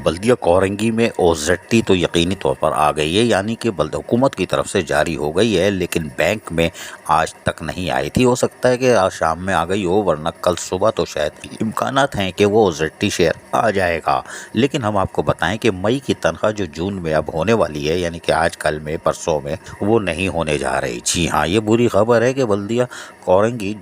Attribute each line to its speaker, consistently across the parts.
Speaker 1: بلدیہ کورنگی میں OZT تو یقینی طور پر آ گئی ہے، یعنی کہ حکومت کی طرف سے جاری ہو گئی ہے، لیکن بینک میں آج تک نہیں آئی تھی۔ ہو سکتا ہے کہ آج شام میں آ گئی ہو، ورنہ کل صبح تو شاید امکانات ہیں کہ وہ OZT شیئر آ جائے گا۔ لیکن ہم آپ کو بتائیں کہ مئی کی تنخواہ جو جون میں اب ہونے والی ہے، یعنی کہ آج کل میں پرسوں میں، وہ نہیں ہونے جا رہی۔ جی ہاں، یہ بری خبر ہے کہ بلدیہ کورنگی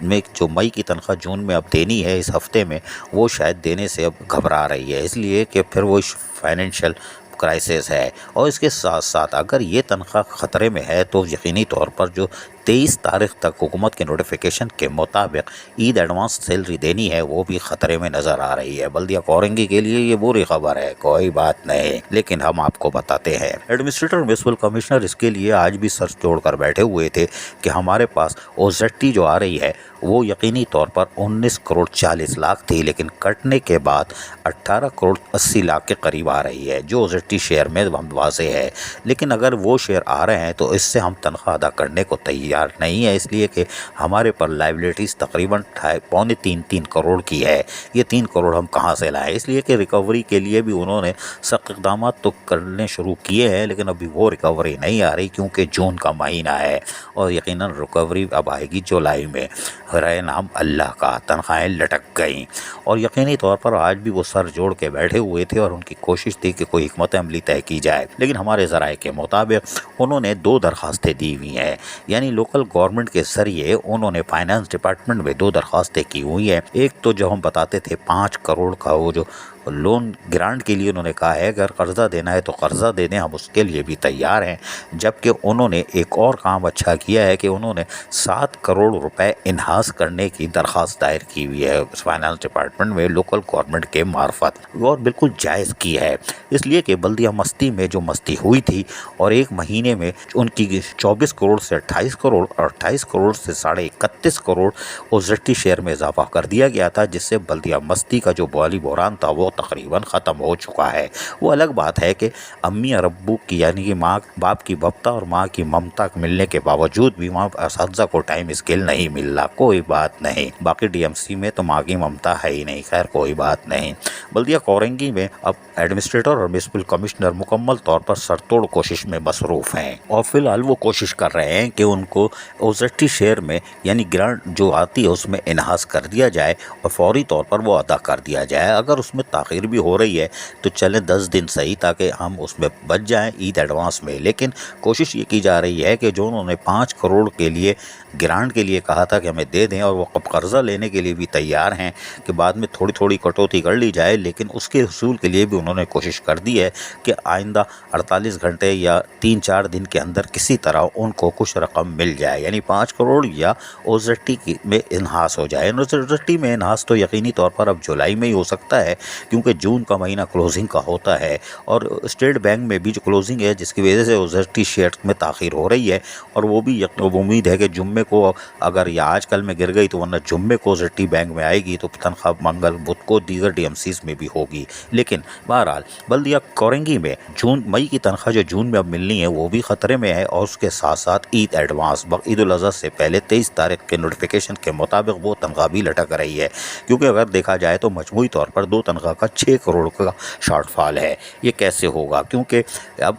Speaker 1: میں جو مئی کی تنخواہ جون میں اب دینی ہے اس ہفتے میں، وہ شاید دینے سے اب گھبرا رہی ہے، اس لیے کہ پھر وہ فائنینشیل کرائسس ہے۔ اور اس کے ساتھ ساتھ اگر یہ تنخواہ خطرے میں ہے تو یقینی طور پر جو 23 تاریخ تک حکومت کے نوٹیفیکیشن کے مطابق عید ایڈوانس سیلری دینی ہے، وہ بھی خطرے میں نظر آ رہی ہے۔ بلدیہ کورنگی کے لیے یہ بری خبر ہے، کوئی بات نہیں، لیکن ہم آپ کو بتاتے ہیں۔ ایڈمنسٹریٹر اور میونسپل کمشنر اس کے لیے آج بھی سر جوڑ کر بیٹھے ہوئے تھے کہ ہمارے پاس OZT جو آ رہی ہے وہ یقینی طور پر 19 کروڑ 40 لاکھ تھی، لیکن کٹنے کے بعد 18 کروڑ 80 لاکھ کے قریب آ رہی ہے، جو OZT شیئر میں واضح ہے۔ لیکن اگر وہ شیئر آ رہے ہیں تو اس سے ہم تنخواہ ادا کرنے کو تیار نہیں ہے، اس لیے کہ ہمارے پر لائبلٹیز تقریباً 2.5-3 کروڑ کی ہے۔ یہ 3 کروڑ ہم کہاں سے لائیں؟ اس لیے کہ ریکوری کے لیے بھی انہوں نے سخت اقدامات تو کرنے شروع کیے ہیں، لیکن ابھی وہ ریکوری نہیں آ رہی کیونکہ جون کا مہینہ ہے، اور یقیناً ریکوری اب آئے گی جولائی میں۔ رہے نام اللہ کا، تنخواہیں لٹک گئیں، اور یقینی طور پر آج بھی وہ سر جوڑ کے بیٹھے ہوئے تھے اور ان کی کوشش تھی کہ کوئی حکمت عملی طے کی جائے۔ لیکن ہمارے ذرائع کے مطابق انہوں نے 2 درخواستیں دی ہوئی ہیں، یعنی لوکل گورنمنٹ کے ذریعے انہوں نے فائنانس ڈپارٹمنٹ میں 2 درخواستیں کی ہوئی ہیں۔ ایک تو جو ہم بتاتے تھے 5 کروڑ کا وہ جو لون گرانٹ کے لیے انہوں نے کہا ہے اگر قرضہ دینا ہے تو قرضہ دے دیں، ہم اس کے لیے بھی تیار ہیں۔ جبکہ انہوں نے ایک اور کام اچھا کیا ہے کہ انہوں نے 7 کروڑ روپے انہانس کرنے کی درخواست دائر کی ہوئی ہے فائنانس ڈپارٹمنٹ میں لوکل گورنمنٹ کے معرفت، اور بالکل جائز کی ہے، اس لیے کہ بلدیہ مستی میں جو مستی ہوئی تھی اور ایک مہینے میں ان کی 24 کروڑ سے 28 کروڑ اور 28 کروڑ سے 31.5 کروڑ OZT شیئر میں اضافہ کر دیا گیا تھا، جس سے بلدیہ مستی کا جو مالی بحران تھا وہ تقریباً ختم ہو چکا ہے۔ وہ الگ بات ہے کہ امی اور ابو کی یعنی کہ ماں باپ کی ممتا اور ماں کی ممتا ملنے کے باوجود بھی وہاں اساتذہ کو ٹائم اسکیل نہیں مل رہا، کوئی بات نہیں۔ باقی DMC میں تو ماں کی ممتا ہے ہی نہیں، خیر کوئی بات نہیں۔ بلدیہ کورنگی میں اب ایڈمنسٹریٹر اور میونسپل کمشنر مکمل طور پر سرتوڑ کوشش میں مصروف ہیں، اور فی الحال وہ کوشش کر رہے ہیں کہ ان کو OZT شیئر میں یعنی گرانٹ جو آتی ہے اس میں انہانس کر دیا جائے اور فوری طور پر وہ ادا کر دیا جائے۔ اگر اس میں تاخیر بھی ہو رہی ہے تو چلیں 10 دن صحیح، تاکہ ہم اس میں بچ جائیں عید ایڈوانس میں۔ لیکن کوشش یہ کی جا رہی ہے کہ جو انہوں نے 5 کروڑ کے لیے گرانٹ کے لیے کہا تھا کہ ہمیں دے دیں، اور وہ قرضہ لینے کے لیے بھی تیار ہیں کہ بعد میں تھوڑی تھوڑی کٹوتی کر لی جائے، لیکن اس کے حصول کے لیے بھی انہوں نے کوشش کر دی ہے کہ آئندہ 48 گھنٹے یا 3-4 دن کے اندر کسی طرح ان کو کچھ رقم مل جائے، یعنی 5 کروڑ یا OZT میں انہاس ہو جائے۔ OZT میں انہاس تو یقینی طور پر اب جولائی میں ہی ہو سکتا ہے، کیونکہ جون کا مہینہ کلوزنگ کا ہوتا ہے، اور اسٹیٹ بینک میں بھی جو کلوزنگ ہے جس کی وجہ سے OZT شیئر میں تاخیر ہو رہی ہے، اور وہ بھی امید ہے کہ جمعے کو اگر یا آج کل میں گر گئی تو ورنہ جمعے کو OZT بینک میں آئے گی، تو تنخواہ منگل بدھ کو دیگر DMCs میں بھی ہوگی۔ لیکن بہرحال بلدیہ کورنگی میں مئی کی تنخواہ جو جون میں اب ملنی ہے وہ بھی خطرے میں ہے، اور اس کے ساتھ ساتھ عید ایڈوانس عید الاضحیٰ سے پہلے 23 تاریخ کے نوٹیفیکیشن کے مطابق وہ تنخواہ بھی لٹک رہی ہے، کیونکہ اگر دیکھا جائے تو مجموعی طور پر 2 تنخواہ کا 6 کروڑ کا شارٹ فال ہے۔ یہ کیسے ہوگا؟ کیونکہ اب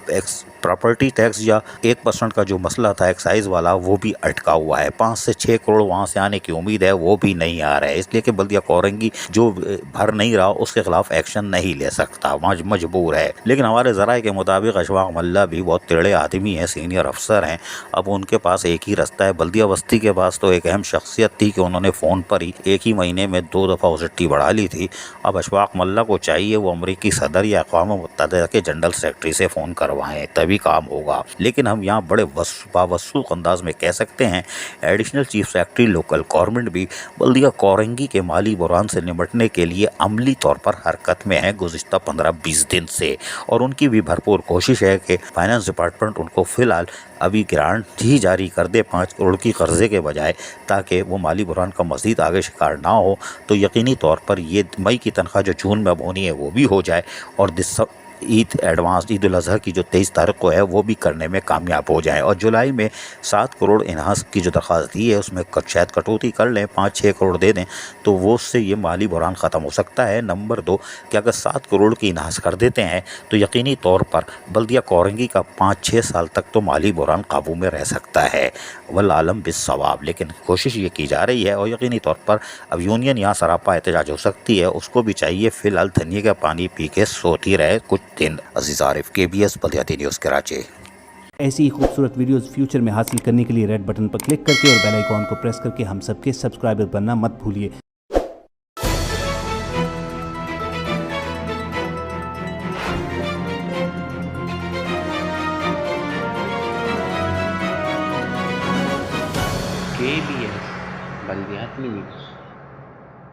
Speaker 1: پراپرٹی ٹیکس یا 1% کا جو مسئلہ تھا ایکسائز والا وہ بھی اٹکا ہوا ہے، 5 سے 6 کروڑ وہاں سے آنے کی امید ہے، وہ بھی نہیں آ رہا ہے، اس لیے کہ بلدیہ کورنگی جو بھر نہیں رہا اس کے خلاف ایکشن نہیں لے سکتا، مجبور ہے۔ لیکن ہمارے ذرائع کے مطابق اشفاق ملا بھی بہت تیڑے آدمی ہیں، سینئر افسر ہیں، اب ان کے پاس ایک ہی رستہ ہے۔ بلدیہ بستی کے پاس تو ایک اہم شخصیت تھی کہ انہوں نے فون پر ہی ایک ہی مہینے میں 2 دفعہ OZT بڑھا لی تھی۔ اب اشفاق ملا کو چاہیے وہ امریکی صدر یا اقوام متحدہ کے جنرل سیکرٹری سے فون کروائیں، تبھی کام ہوگا۔ لیکن ہم یہاں بڑے باوسوق انداز میں کہہ سکتے ہیں additional chief secretary local government بھی بلدیہ کورنگی کے مالی بحران سے نمٹنے کے لیے عملی طور پر حرکت میں ہے گزشتہ 15-20 دن سے، اور ان کی بھی بھرپور کوشش ہے کہ فائنانس ڈپارٹمنٹ ان کو فی الحال ابھی گرانٹ ہی جاری کر دے 5 کروڑ کی قرضے کے بجائے، تاکہ وہ مالی بحران کا مزید آگے شکار نہ ہو۔ تو یقینی طور پر یہ مئی کی تنخواہ جو جون میں اب ہونی ہے وہ بھی ہو جائے، اور ایڈوانس عید الاضحیٰ کی جو 23 تاریخ کو ہے وہ بھی کرنے میں کامیاب ہو جائیں، اور جولائی میں 7 کروڑ انہاس کی جو درخواست دی ہے اس میں شاید کٹوتی کر لیں، 5-6 کروڑ دے دیں تو وہ اس سے یہ مالی بحران ختم ہو سکتا ہے۔ نمبر 2 کہ اگر 7 کروڑ کی انہاس کر دیتے ہیں تو یقینی طور پر بلدیہ کورنگی کا 5-6 سال تک تو مالی بحران قابو میں رہ سکتا ہے، والعالم بالصواب۔ لیکن کوشش یہ کی جا رہی ہے اور یقینی طور پر اب یونین یہاں سراپا احتجاج ہو سکتی ہے، اس کو بھی چاہیے فی الحال دھنیے کا پانی پی کے سوتی رہے کچھ دن۔ عزیز عارف، KBS بلدیاتی نیوز کراچی۔
Speaker 2: ایسی ہی خوبصورت ویڈیوز فیوچر میں حاصل کرنے کے لیے ریڈ بٹن پر کلک کر کے اور بیل آئیکن کو پریس کر کے ہم سب کے سبسکرائبر بننا مت بھولیے۔
Speaker 3: KBS بلدیاتی نیوز۔